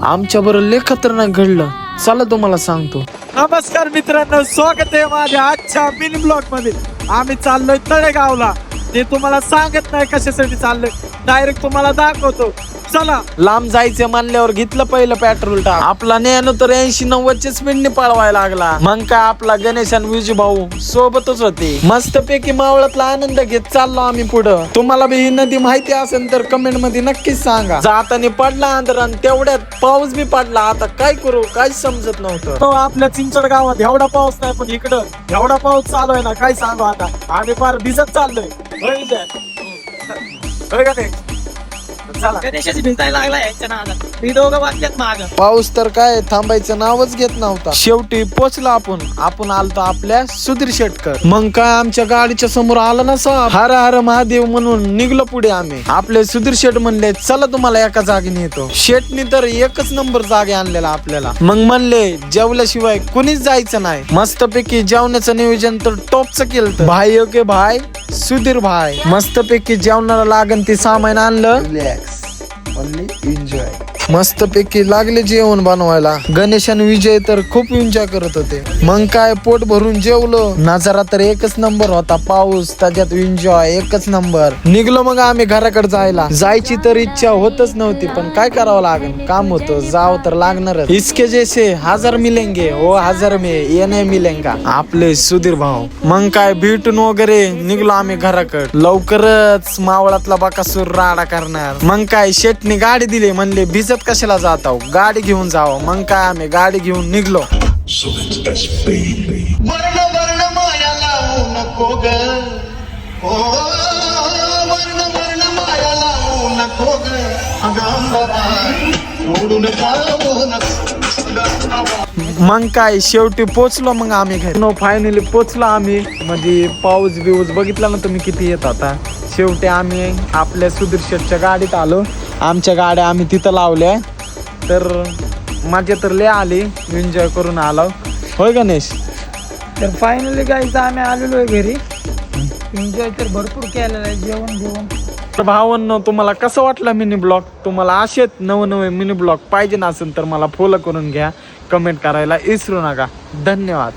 आमच्या बरोबर लय खतरनाक घडलं, चला तुम्हाला सांगतो. नमस्कार मित्रांनो, स्वागत आहे माझ्या आजच्या मिनी ब्लॉग मध्ये. आम्ही चाललोय तळेगावला. ते तुम्हाला सांगत नाही कशासाठी चाललोय, डायरेक्ट तुम्हाला दाखवतो. चला. लांब जायचं म्हणल्यावर घेतलं पहिलं पेट्रोल टाक. आपला नॅनो तर 80-90च्या स्पीडने पळवायला लागला. मग काय आपला गणेश आणि विजू भाऊ सोबतच होते. मस्तपैकी मावळातला आनंद घेत चाललो आम्ही पुढं. तुम्हाला बी ही नदी माहिती असेल तर कमेंट मध्ये नक्कीच सांगा. जाताना पडला अंधार आणि तेवढ्यात पाऊस बी पडला. आता काय करू काही समजत नव्हतं. तो आपल्या चिंचड गावात एवढा पाऊस नाही, पण इकडं एवढा पाऊस चालू आहे ना, काय सांगू आता. आम्ही फार भिजत चाललोय. पाऊस तर काय थांबायचं नावच घेत नव्हता. शेवटी पोचला आपण आलतो आपल्या सुधीर शेटकर. मग काय आमच्या गाडीच्या समोर आला ना साहेब, हर हर महादेव म्हणून निघलो पुढे आम्ही. आपले सुधीर शेट म्हणले चला तुम्हाला एका जागेने येतो. शेटनी तर एकच नंबर जागे आणलेला आपल्याला. मग म्हणले जेवल्याशिवाय कुणीच जायचं नाही. मस्तपैकी जेवणाचं नियोजन तर टॉपचं केलं. भाई ओके भाई सुधीर भाई मस्तपैकी जेवणाला लागन ते सामान आणलं. एन्जॉय मस्तपैकी लागले जेवण बनवायला. गणेश आणि विजय तर खूप एन्जॉय करत होते. मग काय पोट भरून जेवलो. नजारा तर एकच नंबर होता. पाऊस त्याच्यात एन्जॉय एकच नंबर. निघलो मग आम्ही घराकडे जायची तर इच्छा होतच नव्हती, पण काय करावं लागेल, काम होतं, जाव तर लागणारच. इसके जैसे हजार मिलेंगे वो हजार में ये नहीं मिलेंगा. आपले सुधीर भाऊ. मग काय भेटून वगैरे निघलो आम्ही घराकडे. लवकरच मावळातला बाकासूर राडा करणार. मग काय शेटने गाडी दिली, म्हणले भिजत कशाला जात आहो, गाडी घेऊन जावं. मग काय आम्ही गाडी घेऊन निघलो. वर्ण वर्ण माया लावू नको ग, ओ वर्ण वर्ण माया लावू नको ग, अगं सोडून जाऊ नको. मग काय शेवटी पोचलो मग आम्ही घरी. फायनली पोचलो आम्ही. म्हणजे पाऊस बिऊस बघितला ना तुम्ही किती येत होता. शेवटी आम्ही आपल्या सुधीर शेटच्या गाडीत आलो. आमच्या गाड्या आम्ही तिथं लावल्या. तर मजा तर लय आली, एन्जॉय करून आलो. होय गणेश. तर फायनली गाईज आम्ही आलेलो आहे घरी. एन्जॉय तर भरपूर केलेलं आहे, जेवण घेऊन. तर भावांनो, तुम्हाला कसं वाटलं मिनी ब्लॉग? तुम्हाला असेच नवे मिनी ब्लॉग पाहिजे असेल तर मला फॉलो करून घ्या. कमेंट करायला विसरू नका. धन्यवाद.